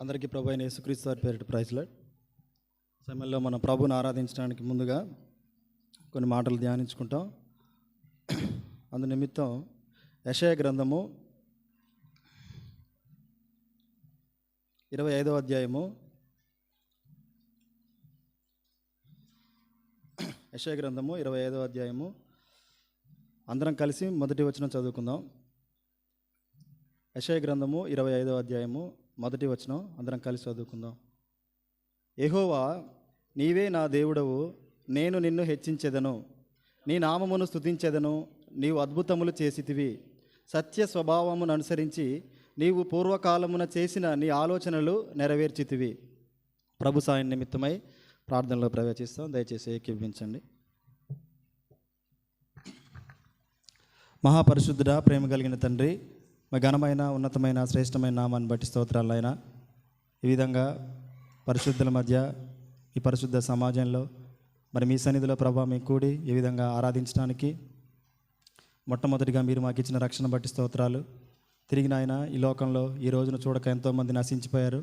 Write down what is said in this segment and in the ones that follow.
అందరికీ ప్రభు అయిన యేసుక్రీస్తు వారి పేరిట ప్రైజ్లార్డ్. సమయంలో మనం ప్రభువుని ఆరాధించడానికి ముందుగా కొన్ని మాటలు ధ్యానించుకుంటాం. అందు నిమిత్తం యెషయా గ్రంథము 25వ అధ్యాయము యెషయా గ్రంథము 25వ అధ్యాయము అందరం కలిసి మొదటి వచనం చదువుకుందాం. యెషయా గ్రంథము 25వ అధ్యాయము మొదటి వచనం అందరం కలిసి చదువుకుందాం. యెహోవా, నీవే నా దేవుడవు, నేను నిన్ను హెచ్చించెదను, నీ నామమును స్తుతించెదను. నీవు అద్భుతములు చేసితివి, సత్య స్వభావమును అనుసరించి నీవు పూర్వకాలమున చేసిన నీ ఆలోచనలు నెరవేర్చితివి. ప్రభు సాయం నిమిత్తమై ప్రార్థనలో ప్రవేశిస్తాం. దయచేసి ఏకీభవించండి. మహాపరిశుద్ధుడా, ప్రేమ కలిగిన తండ్రి, మా ఘనమైన ఉన్నతమైన శ్రేష్టమైన నామాన్ని బట్టి స్తోత్రాలైనా ఈ విధంగా పరిశుద్ధుల మధ్య ఈ పరిశుద్ధ సమాజంలో మరి మీ సన్నిధిలో ప్రభావం మీ కూడి ఈ విధంగా ఆరాధించడానికి మొట్టమొదటిగా మీరు మాకు ఇచ్చిన రక్షణ బట్టి స్తోత్రాలు. తిరిగి నాయన ఈ లోకంలో ఈ రోజును చూడక ఎంతోమంది నశించిపోయారు.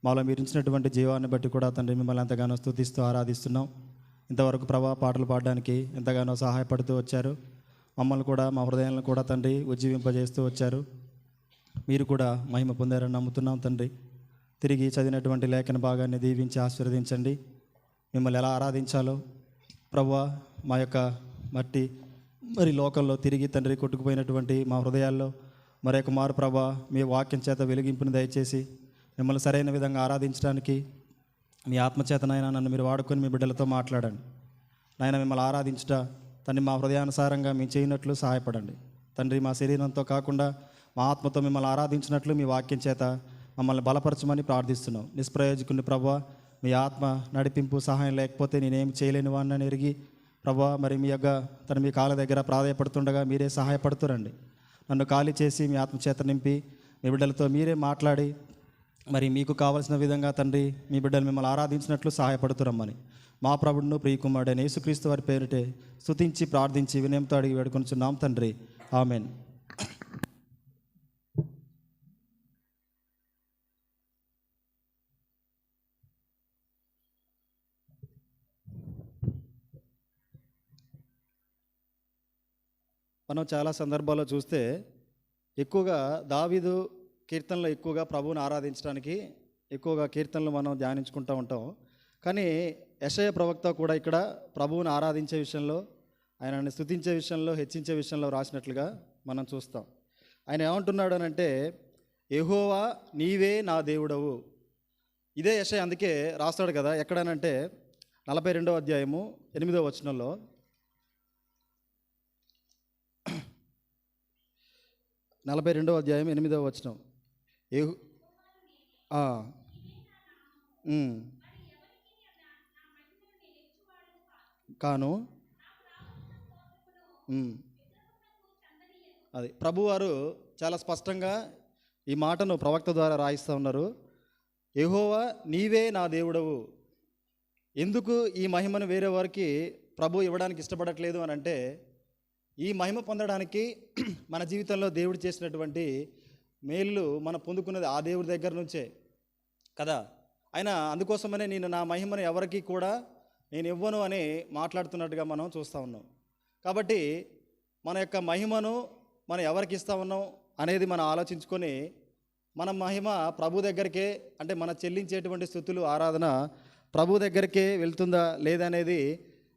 మాలో మీరు ఇచ్చినటువంటి జీవాన్ని బట్టి కూడా తండ్రి మిమ్మల్ని ఎంతగానో స్తుతిస్తూ ఆరాధిస్తున్నాం. ఇంతవరకు ప్రభా పాటలు పాడడానికి ఎంతగానో సహాయపడుతూ వచ్చారు. మమ్మల్ని కూడా మా హృదయాలను కూడా తండ్రి ఉజ్జీవింపజేస్తూ వచ్చారు. మీరు కూడా మహిమ పొందారని నమ్ముతున్నాం తండ్రి. తిరిగి చదివినటువంటి లేఖన భాగాన్ని దీవించి ఆశీర్వదించండి. మిమ్మల్ని ఎలా ఆరాధించాలో ప్రభువా, మా యొక్క మరి లోకంలో తిరిగి తండ్రి కొట్టుకుపోయినటువంటి మా హృదయాల్లో మరొక మారు ప్రభా మీ వాక్యం చేత వెలిగింపుని దయచేసి మిమ్మల్ని సరైన విధంగా ఆరాధించడానికి మీ ఆత్మచేతనైనా నన్ను మీరు వాడుకొని మీ బిడ్డలతో మాట్లాడండి. నాయన మిమ్మల్ని ఆరాధించుట తండ్రి మా హృదయానుసారంగా మేము చేయనట్లు సహాయపడండి తండ్రి. మా శరీరంతో కాకుండా మా ఆత్మతో మిమ్మల్ని ఆరాధించినట్లు మీ వాక్యం చేత మమ్మల్ని బలపరచమని ప్రార్థిస్తున్నాం. నిష్ప్రయోజకుని ప్రభువా, మీ ఆత్మ నడిపింపు సహాయం లేకపోతే నేనేమి చేయలేని వాడిని ఎరిగి ప్రభువా, మరి మీ యొక్క మీ కాళ్ళ దగ్గర ప్రాధాయపడుతుండగా మీరే సహాయపడుతురండి. నన్ను ఖాళీ చేసి మీ ఆత్మ చేత నింపి మీ బిడ్డలతో మీరే మాట్లాడి మరి మీకు కావలసిన విధంగా తండ్రి మీ బిడ్డలు మిమ్మల్ని ఆరాధించినట్లు సహాయపడుతురమ్మని మా ప్రభువును ప్రియకుమారుడైన యేసుక్రీస్తు వారి పేరిటే స్తుతించి ప్రార్థించి వినయంతో అడిగి వేడుకొనుచున్నాం తండ్రి, ఆమెన్. మనం చాలా సందర్భాల్లో చూస్తే ఎక్కువగా దావీదు కీర్తనలు ఎక్కువగా ప్రభువుని ఆరాధించడానికి ఎక్కువగా కీర్తనలు మనం ధ్యానించుకుంటూ ఉంటాం. కానీ యెషయా ప్రవక్త కూడా ఇక్కడ ప్రభువుని ఆరాధించే విషయంలో, ఆయనని స్తుతించే విషయంలో, హెచ్చించే విషయంలో రాసినట్లుగా మనం చూస్తాం. ఆయన ఏమంటున్నాడు అని అంటే, యెహోవా నీవే నా దేవుడవు. ఇదే యెషయా అందుకే రాస్తాడు కదా, ఎక్కడనంటే 42వ అధ్యాయము 8వ వచనంలో, 42వ అధ్యాయం 8వ వచనం, కాను అది ప్రభువారు చాలా స్పష్టంగా ఈ మాటను ప్రవక్త ద్వారా రాయిస్తూ ఉన్నారు. యెహోవా నీవే నా దేవుడవు. ఎందుకు ఈ మహిమను వేరే వారికి ప్రభు ఇవ్వడానికి ఇష్టపడట్లేదు అని అంటే, ఈ మహిమ పొందడానికి మన జీవితంలో దేవుడు చేసినటువంటి మేలు మనం పొందుకున్నది ఆ దేవుడి దగ్గర నుంచే కదా. ఆయన అందుకోసమనే నేను నా మహిమను ఎవరికి కూడా నేను ఇవ్వను అని మాట్లాడుతున్నట్టుగా మనం చూస్తూ ఉన్నాం. కాబట్టి మన యొక్క మహిమను మనం ఎవరికి ఇస్తూ ఉన్నాం అనేది మనం ఆలోచించుకొని, మన మహిమ ప్రభు దగ్గరికే, అంటే మన చెల్లించేటువంటి స్తుతులు ఆరాధన ప్రభు దగ్గరికే వెళ్తుందా లేదనేది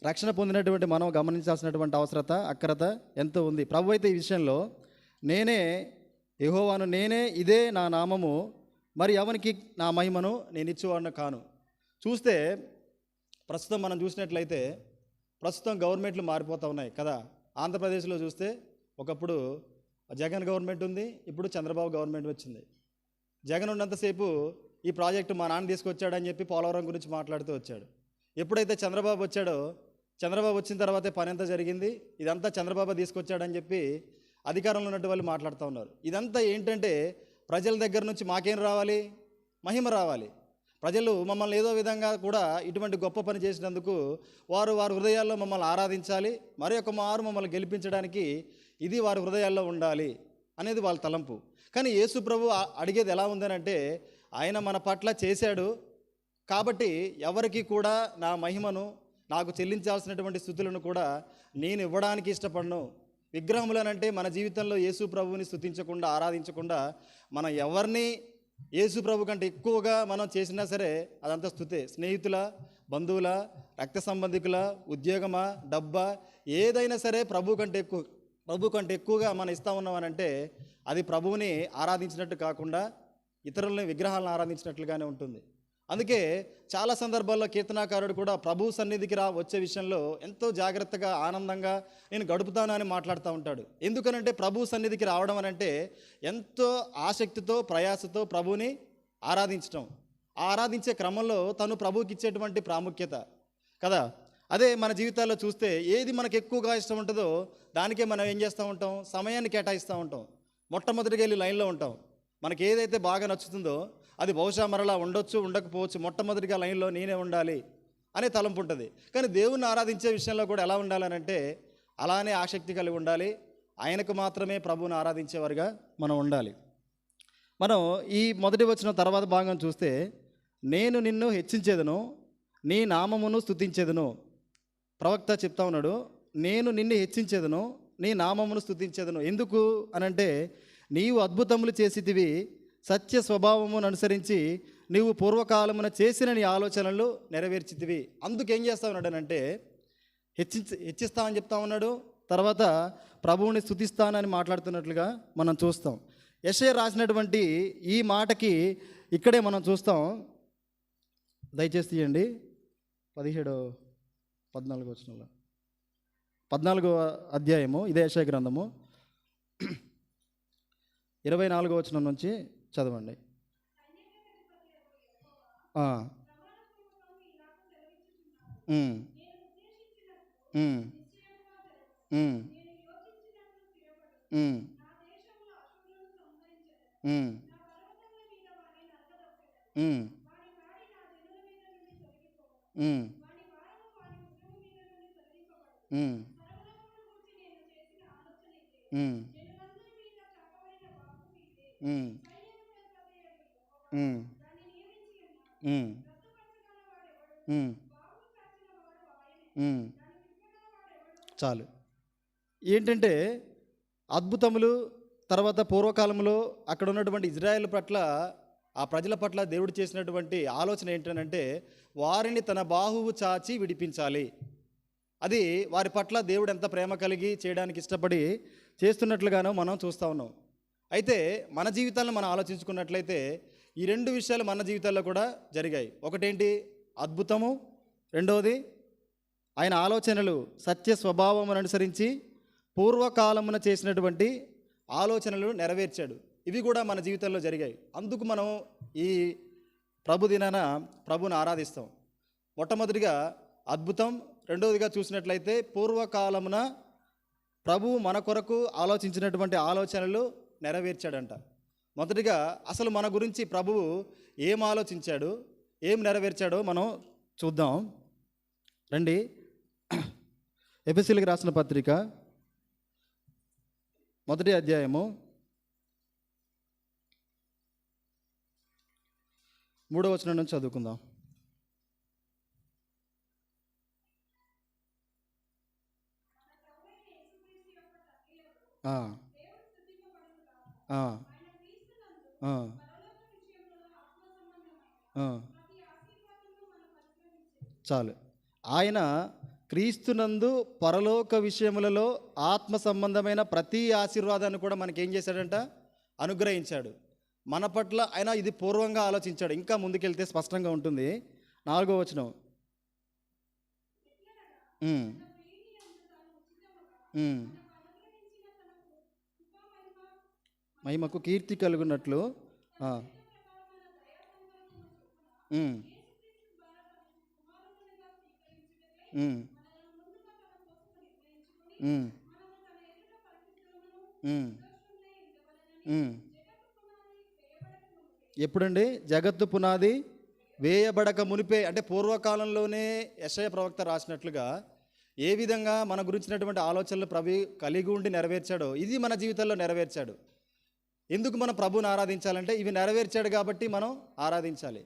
రక్షణ పొందినటువంటి మనం గమనించాల్సినటువంటి అవసరత అక్కరత ఎంతో ఉంది. ప్రభు అయితే ఈ విషయంలో నేనే యెహోవాను, నేనే, ఇదే నా నామము, మరి ఎవరికి నా మహిమను నేను ఇచ్చేవాడిని కాను. చూస్తే ప్రస్తుతం మనం చూసినట్లయితే ప్రస్తుతం గవర్నమెంట్లు మారిపోతూ ఉన్నాయి కదా. ఆంధ్రప్రదేశ్లో చూస్తే ఒకప్పుడు జగన్ గవర్నమెంట్ ఉంది, ఇప్పుడు చంద్రబాబు గవర్నమెంట్ వచ్చింది. జగన్ ఉన్నంతసేపు ఈ ప్రాజెక్టు మా నాన్న తీసుకొచ్చాడని చెప్పి పోలవరం గురించి మాట్లాడుతూ వచ్చాడు. ఎప్పుడైతే చంద్రబాబు వచ్చాడో, చంద్రబాబు వచ్చిన తర్వాతే పని ఎంత జరిగింది, ఇదంతా చంద్రబాబు తీసుకొచ్చాడని చెప్పి అధికారంలో ఉన్నట్టు వాళ్ళు మాట్లాడుతూ ఉన్నారు. ఇదంతా ఏంటంటే ప్రజల దగ్గర నుంచి మాకేం రావాలి, మహిమ రావాలి. ప్రజలు మమ్మల్ని ఏదో విధంగా కూడా ఇటువంటి గొప్ప పని చేసినందుకు వారి హృదయాల్లో మమ్మల్ని ఆరాధించాలి, మరి ఒక మారు మమ్మల్ని గెలిపించడానికి ఇది వారి హృదయాల్లో ఉండాలి అనేది వాళ్ళ తలంపు. కానీ యేసు ప్రభు అడిగేది ఎలా ఉందనంటే, ఆయన మన పట్ల చేశాడు. కాబట్టి ఎవరికి కూడా నా మహిమను, నాకు చెల్లించాల్సినటువంటి స్థుతులను కూడా నేను ఇవ్వడానికి ఇష్టపడను. విగ్రహములనంటే మన జీవితంలో యేసు ప్రభువుని స్తుతించకుండా, ఆరాధించకుండా మనం ఎవరిని యేసు ప్రభు కంటే ఎక్కువగా మనం చేసినా సరే అదంతా స్తుతే. స్నేహితుల, బంధువుల, రక్త సంబంధికుల, ఉద్యోగమా, డబ్బా, ఏదైనా సరే ప్రభు కంటే ఎక్కువగా మనం ఇస్తా ఉన్నామనంటే అది ప్రభువుని ఆరాధించినట్టు కాకుండా ఇతరులని విగ్రహాలను ఆరాధించినట్లుగానే ఉంటుంది. అందుకే చాలా సందర్భాల్లో కీర్తనాకారుడు కూడా ప్రభు సన్నిధికి వచ్చే విషయంలో ఎంతో జాగ్రత్తగా, ఆనందంగా నేను గడుపుతాను అని మాట్లాడుతూ ఉంటాడు. ఎందుకనంటే ప్రభు సన్నిధికి రావడం అనంటే ఎంతో ఆసక్తితో, ప్రయాసతో ప్రభువుని ఆరాధించటం. ఆరాధించే క్రమంలో తను ప్రభువుకి ఇచ్చేటువంటి ప్రాముఖ్యత కదా. అదే మన జీవితాల్లో చూస్తే ఏది మనకు ఎక్కువగా ఇష్టం ఉంటుందో దానికే మనం ఏం చేస్తూ ఉంటాం, సమయాన్ని కేటాయిస్తూ ఉంటాం. మొట్టమొదటిగా వెళ్ళి లైన్లో ఉంటాం. మనకి ఏదైతే బాగా నచ్చుతుందో అది బహుశా మరలా ఉండొచ్చు, ఉండకపోవచ్చు, మొట్టమొదటిగా లైన్లో నేనే ఉండాలి అనే తలంపు ఉంటుంది. కానీ దేవుణ్ణి ఆరాధించే విషయంలో కూడా ఎలా ఉండాలనంటే అలానే ఆసక్తి కలిగి ఉండాలి. ఆయనకు మాత్రమే ప్రభువుని ఆరాధించేవారుగా మనం ఉండాలి. మనం ఈ మొదటి వచ్చిన తర్వాత భాగం చూస్తే, నేను నిన్ను హెచ్చించేదను, నీ నామమును స్తుతించేదను. ప్రవక్త చెప్తా ఉన్నాడు, నేను నిన్ను హెచ్చించేదను, నీ నామమును స్తుతించేదను. ఎందుకు అనంటే నీవు అద్భుతములు చేసితివి, సత్య స్వభావమును అనుసరించి నీవు పూర్వకాలమున చేసిన నీ ఆలోచనలు నెరవేర్చితివి. అందుకేం చేస్తా ఉన్నాడనంటే హెచ్చిస్తామని చెప్తా ఉన్నాడు. తర్వాత ప్రభువుని స్తుతిస్తానని మాట్లాడుతున్నట్లుగా మనం చూస్తాం. యెషయా రాసినటువంటి ఈ మాటకి ఇక్కడే మనం చూస్తాం. దయచేసి తీయండి 14వ వచనంలో, 14వ అధ్యాయము, ఇదే యెషయా గ్రంథము 24వ వచనం నుంచి చదవండి. చాలు. ఏంటంటే అద్భుతములు, తర్వాత పూర్వకాలంలో అక్కడ ఉన్నటువంటి ఇజ్రాయేల్ పట్ల, ఆ ప్రజల పట్ల దేవుడు చేసినటువంటి ఆలోచన ఏంటంటే వారిని తన బాహువు చాచి విడిపించాలి. అది వారి పట్ల దేవుడు ఎంత ప్రేమ కలిగి చేయడానికి ఇష్టపడి చేస్తున్నట్లుగానో మనం చూస్తూ ఉన్నాం. అయితే మన జీవితాలను మనం ఆలోచించుకున్నట్లయితే ఈ రెండు విషయాలు మన జీవితాల్లో కూడా జరిగాయి. ఒకటేంటి, అద్భుతము. రెండవది ఆయన ఆలోచనలు సత్య స్వభావమును అనుసరించి పూర్వకాలమున చేసినటువంటి ఆలోచనలు నెరవేర్చాడు. ఇవి కూడా మన జీవితంలో జరిగాయి. అందుకు మనం ఈ ప్రభు దినాన ప్రభుని ఆరాధిస్తాం. మొట్టమొదటిగా అద్భుతం, రెండవదిగా చూసినట్లయితే పూర్వకాలమున ప్రభువు మన కొరకు ఆలోచించినటువంటి ఆలోచనలు నెరవేర్చాడంట. మొదటిగా అసలు మన గురించి ప్రభువు ఏం ఆలోచించాడు, ఏం నెరవేర్చాడో మనం చూద్దాం రండి. ఎఫెసీయులకు రాసిన పత్రిక 1వ అధ్యాయము 3వ వచనం నుంచి చదువుకుందాం. చాలు. ఆయన క్రీస్తునందు పరలోక విషయములలో ఆత్మ సంబంధమైన ప్రతి ఆశీర్వాదాన్ని కూడా మనకేం చేశాడంట, అనుగ్రహించాడు. మన పట్ల ఆయన ఇది పూర్వంగా ఆలోచించాడు. ఇంకా ముందుకెళ్తే స్పష్టంగా ఉంటుంది. 4వ వచనం, మహిమకు కీర్తి కలుగునట్లు ఎప్పుడండి, జగత్తు పునాది వేయబడక మునిపే, అంటే పూర్వకాలంలోనే యెషయా ప్రవక్త రాసినట్లుగా ఏ విధంగా మన గురించినటువంటి ఆలోచనలు ప్రభు కలిగి ఉండి నెరవేర్చాడో ఇది మన జీవితంలో నెరవేర్చాడు. ఎందుకు మనం ప్రభువుని ఆరాధించాలంటే ఇవి నెరవేర్చాడు కాబట్టి మనం ఆరాధించాలి.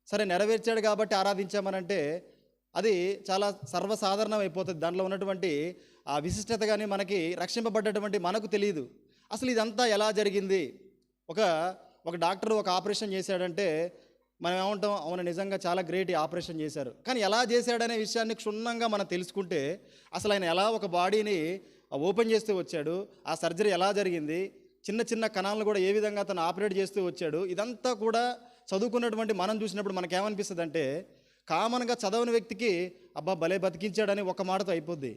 సరే, నెరవేర్చాడు కాబట్టి ఆరాధించామనంటే అది చాలా సర్వసాధారణం అయిపోతుంది. దాంట్లో ఉన్నటువంటి ఆ విశిష్టత కానీ మనకి రక్షింపబడ్డటువంటి మనకు తెలియదు. అసలు ఇదంతా ఎలా జరిగింది? ఒక ఒక డాక్టర్ ఒక ఆపరేషన్ చేశాడంటే మనం ఏమంటాం, అవును నిజంగా చాలా గ్రేట్ ఈ ఆపరేషన్ చేశారు. కానీ ఎలా చేశాడనే విషయాన్ని క్షుణ్ణంగా మనం తెలుసుకుంటే అసలు ఆయన ఎలా ఒక బాడీని ఓపెన్ చేస్తూ వచ్చాడు, ఆ సర్జరీ ఎలా జరిగింది, చిన్న చిన్న కణాలను కూడా ఏ విధంగా తను ఆపరేట్ చేస్తూ వచ్చాడు, ఇదంతా కూడా చదువుకున్నటువంటి మనం చూసినప్పుడు మనకేమనిపిస్తుంది అంటే కామన్గా చదవని వ్యక్తికి అబ్బా భలే బతికించాడని ఒక మాటతో అయిపోద్ది.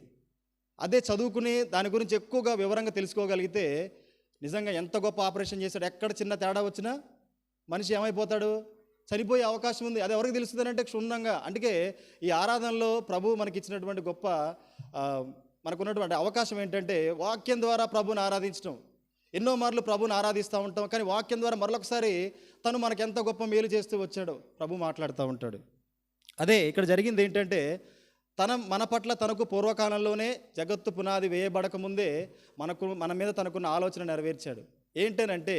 అదే చదువుకుని దాని గురించి ఎక్కువగా వివరంగా తెలుసుకోగలిగితే నిజంగా ఎంత గొప్ప ఆపరేషన్ చేశాడు, ఎక్కడ చిన్న తేడా వచ్చినా మనిషి ఏమైపోతాడు, చనిపోయే అవకాశం ఉంది. అది ఎవరికి తెలుస్తుందంటే క్షుణ్ణంగా. అందుకే ఈ ఆరాధనలో ప్రభు మనకిచ్చినటువంటి గొప్ప మనకున్నటువంటి అవకాశం ఏంటంటే వాక్యం ద్వారా ప్రభుని ఆరాధించడం. ఎన్నో మార్లు ప్రభుని ఆరాధిస్తూ ఉంటాం, కానీ వాక్యం ద్వారా మరొకసారి తను మనకు ఎంత గొప్ప మేలు చేస్తూ వచ్చాడో ప్రభు మాట్లాడుతూ ఉంటాడు. అదే ఇక్కడ జరిగింది ఏంటంటే మన పట్ల తనకు పూర్వకాలంలోనే జగత్తు పునాది వేయబడక ముందే మన మీద తనకున్న ఆలోచన నెరవేర్చాడు. ఏంటనంటే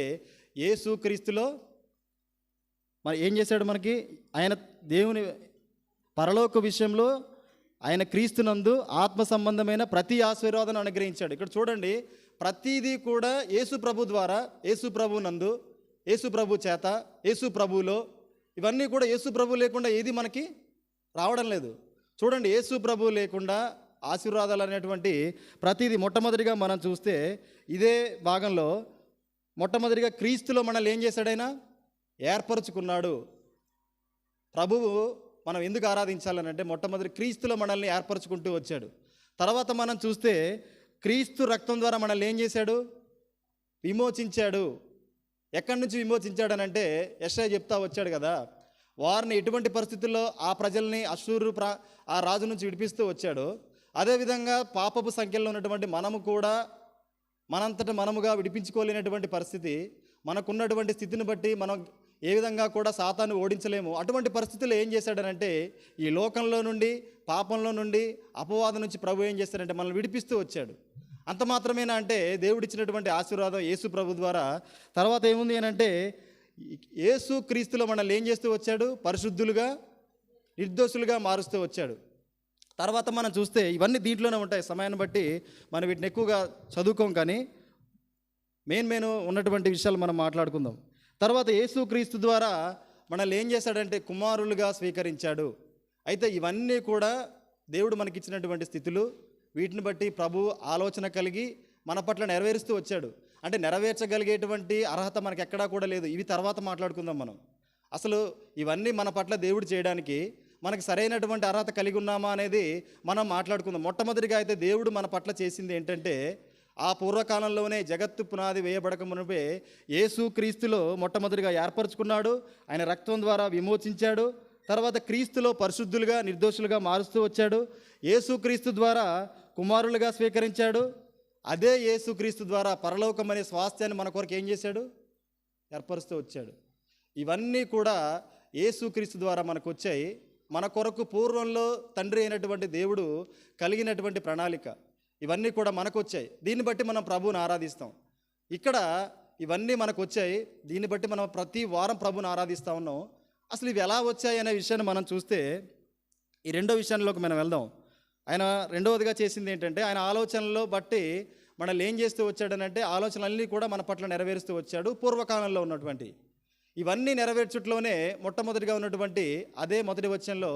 యేసు క్రీస్తులో మరి ఏం చేశాడు, మనకి ఆయన దేవుని పరలోక విషయంలో ఆయన క్రీస్తునందు ఆత్మ సంబంధమైన ప్రతి ఆశీర్వాదాన్ని అనుగ్రహించాడు. ఇక్కడ చూడండి, ప్రతిదీ కూడా యేసు ప్రభు ద్వారా, యేసు ప్రభు నందు, యేసు ప్రభు చేత, యేసు ప్రభువులో, ఇవన్నీ కూడా యేసు ప్రభు లేకుండా ఏది మనకి రావడం లేదు. చూడండి, యేసు ప్రభు లేకుండా ఆశీర్వాదాలు అనేటువంటి ప్రతిదీ మొట్టమొదటిగా మనం చూస్తే ఇదే భాగంలో మొట్టమొదటిగా క్రీస్తులో మనల్ని ఏం చేశాడైనా ఏర్పరచుకున్నాడు. ప్రభువు మనం ఎందుకు ఆరాధించాలనంటే మొట్టమొదటి క్రీస్తులో మనల్ని ఏర్పరచుకుంటూ వచ్చాడు. తర్వాత మనం చూస్తే క్రీస్తు రక్తం ద్వారా మనల్ని ఏం చేశాడు, విమోచించాడు. ఎక్కడి నుంచి విమోచించాడనంటే యెషయా చెప్తా వచ్చాడు కదా, వారిని ఎటువంటి పరిస్థితుల్లో ఆ ప్రజల్ని అశ్షూరు ఆ రాజు నుంచి విడిపిస్తూ వచ్చాడు. అదేవిధంగా పాపపు సంఖ్యలో ఉన్నటువంటి మనము కూడా మనంతట మనముగా విడిపించుకోలేనటువంటి పరిస్థితి, మనకున్నటువంటి స్థితిని బట్టి మనం ఏ విధంగా కూడా సాతాను ఓడించలేము. అటువంటి పరిస్థితుల్లో ఏం చేశాడనంటే ఈ లోకంలో నుండి, పాపంలో నుండి, అపవాదం నుంచి ప్రభు ఏం చేశాడంటే మనల్ని విడిపిస్తూ వచ్చాడు. అంత మాత్రమేనా అంటే దేవుడిచ్చినటువంటి ఆశీర్వాదం యేసు ప్రభు ద్వారా. తర్వాత ఏముంది అనంటే యేసు క్రీస్తులో మనల్ని ఏం చేస్తూ వచ్చాడు, పరిశుద్ధులుగా, నిర్దోషులుగా మారుస్తూ వచ్చాడు. తర్వాత మనం చూస్తే ఇవన్నీ దీంట్లోనే ఉంటాయి. సమయాన్ని బట్టి మనం వీటిని ఎక్కువగా చదువుకోం, కానీ మెయిన్ ఉన్నటువంటి విషయాలు మనం మాట్లాడుకుందాం. తర్వాత యేసు క్రీస్తు ద్వారా మనల్ని ఏం చేశాడంటే కుమారులుగా స్వీకరించాడు. అయితే ఇవన్నీ కూడా దేవుడు మనకిచ్చినటువంటి స్థితులు. వీటిని బట్టి ప్రభు ఆలోచన కలిగి మన పట్ల నెరవేరుస్తూ వచ్చాడు. అంటే నెరవేర్చగలిగేటువంటి అర్హత మనకి ఎక్కడా కూడా లేదు. ఇవి తర్వాత మాట్లాడుకుందాం మనం. అసలు ఇవన్నీ మన పట్ల దేవుడు చేయడానికి మనకి సరైనటువంటి అర్హత కలిగి ఉన్నామా అనేది మనం మాట్లాడుకుందాం. మొట్టమొదటిగా అయితే దేవుడు మన పట్ల చేసింది ఏంటంటే ఆ పూర్వకాలంలోనే జగత్తు పునాది వేయబడక మునిపే యేసు క్రీస్తులో మొట్టమొదటిగా ఏర్పరచుకున్నాడు. ఆయన రక్తం ద్వారా విమోచించాడు. తర్వాత క్రీస్తులో పరిశుద్ధులుగా, నిర్దోషులుగా మారుస్తూ వచ్చాడు. యేసు క్రీస్తు ద్వారా కుమారులుగా స్వీకరించాడు. అదే యేసు క్రీస్తు ద్వారా పరలోకం అనే స్వాస్థ్యాన్ని మన కొరకు ఏం చేశాడు, ఏర్పరుస్తూ వచ్చాడు. ఇవన్నీ కూడా యేసు క్రీస్తు ద్వారా మనకు వచ్చాయి. మన కొరకు పూర్వంలో తండ్రి అయినటువంటి దేవుడు కలిగినటువంటి ప్రణాళిక ఇవన్నీ కూడా మనకు వచ్చాయి. దీన్ని బట్టి మనం ప్రభువుని ఆరాధిస్తాం. ఇక్కడ ఇవన్నీ మనకు వచ్చాయి. దీన్ని బట్టి మనం ప్రతి వారం ప్రభువుని ఆరాధిస్తూ ఉన్నాం. అసలు ఇవి ఎలా వచ్చాయి అనే విషయాన్ని మనం చూస్తే ఈ రెండో విషయంలోకి మనం వెళ్దాం. ఆయన రెండవదిగా చేసింది ఏంటంటే ఆయన ఆలోచనలో బట్టి మనల్ని ఏం చేస్తూ వచ్చాడనంటే ఆలోచనలన్నీ కూడా మన పట్ల నెరవేరుస్తూ వచ్చాడు. పూర్వకాలంలో ఉన్నటువంటి ఇవన్నీ నెరవేర్చుట్లోనే మొట్టమొదటిగా ఉన్నటువంటి అదే మొదటి వచనంలో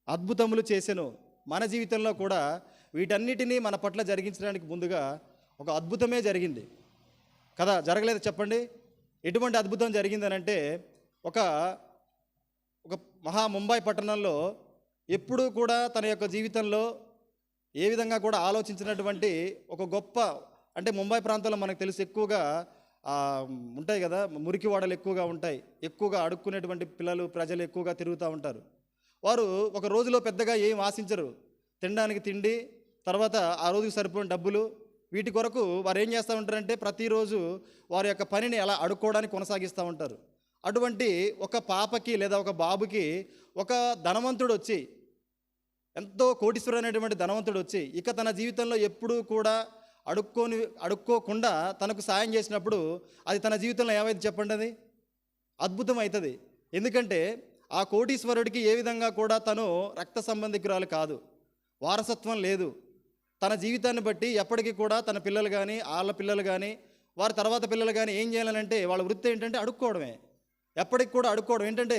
అద్భుతములు చేసెను. మన జీవితంలో కూడా వీటన్నిటినీ మన పట్ల జరిగించడానికి ముందుగా ఒక అద్భుతమే జరిగింది కదా, జరగలేదు చెప్పండి. ఎటువంటి అద్భుతం జరిగిందనంటే ఒక ముంబై పట్టణంలో ఎప్పుడూ కూడా తన యొక్క జీవితంలో ఏ విధంగా కూడా ఆలోచించినటువంటి ఒక గొప్ప, అంటే ముంబై ప్రాంతంలో మనకు తెలుసు ఎక్కువగా ఉంటాయి కదా, మురికి వాడలు ఎక్కువగా ఉంటాయి. ఎక్కువగా అడుక్కునేటువంటి ప్రజలు ఎక్కువగా తిరుగుతూ ఉంటారు. వారు ఒక రోజులో పెద్దగా ఏం ఆశించరు. తినడానికి తిండి, తర్వాత ఆ రోజుకి సరిపోయిన డబ్బులు, వీటి కొరకు వారు ఏం చేస్తూ ఉంటారంటే ప్రతిరోజు వారి యొక్క పనిని అలా అడుక్కోవడానికి కొనసాగిస్తూ ఉంటారు. అటువంటి ఒక పాపకి లేదా ఒక బాబుకి ఒక ధనవంతుడు వచ్చి, ఎంతో కోటీశ్వరుడు అనేటువంటి ధనవంతుడు వచ్చి ఇక తన జీవితంలో ఎప్పుడూ కూడా అడుక్కోకుండా తనకు సాయం చేసినప్పుడు అది తన జీవితంలో ఏమైతే చెప్పండి, అది అద్భుతం అవుతుంది. ఎందుకంటే ఆ కోటీశ్వరుడికి ఏ విధంగా కూడా తను రక్త సంబంధికురాలు కాదు, వారసత్వం లేదు. తన జీవితాన్ని బట్టి ఎప్పటికీ కూడా తన పిల్లలు కానీ, వాళ్ళ పిల్లలు కానీ, వారి తర్వాత పిల్లలు కానీ ఏం చేయాలనంటే వాళ్ళ వృత్తి ఏంటంటే అడుక్కోవడమే. ఎప్పటికి కూడా అడుక్కోవడం ఏంటంటే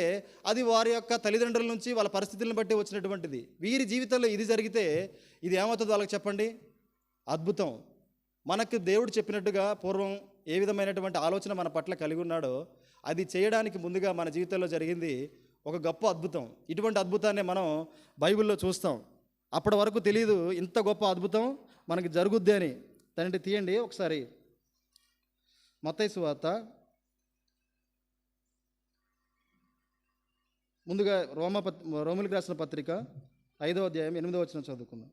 అది వారి యొక్క తల్లిదండ్రుల నుంచి వాళ్ళ పరిస్థితులను బట్టి వచ్చినటువంటిది. వీరి జీవితంలో ఇది జరిగితే ఇది ఏమవుతుందో వాళ్ళకి చెప్పండి, అద్భుతం. మనకు దేవుడు చెప్పినట్టుగా పూర్వం ఏ విధమైనటువంటి ఆలోచన మన పట్ల కలిగి ఉన్నాడో అది చేయడానికి ముందుగా మన జీవితంలో జరిగింది ఒక గొప్ప అద్భుతం. ఇటువంటి అద్భుతాన్ని మనం బైబిల్లో చూస్తాం. అప్పటి వరకు తెలియదు ఇంత గొప్ప అద్భుతం మనకి జరుగుద్ది అని. దాన్ని తీయండి ఒకసారి, మత్తయి సువార్త. ముందుగా రోమిలికి రాసిన పత్రిక 5వ అధ్యాయం 8వ వచనం చదువుకుందాం.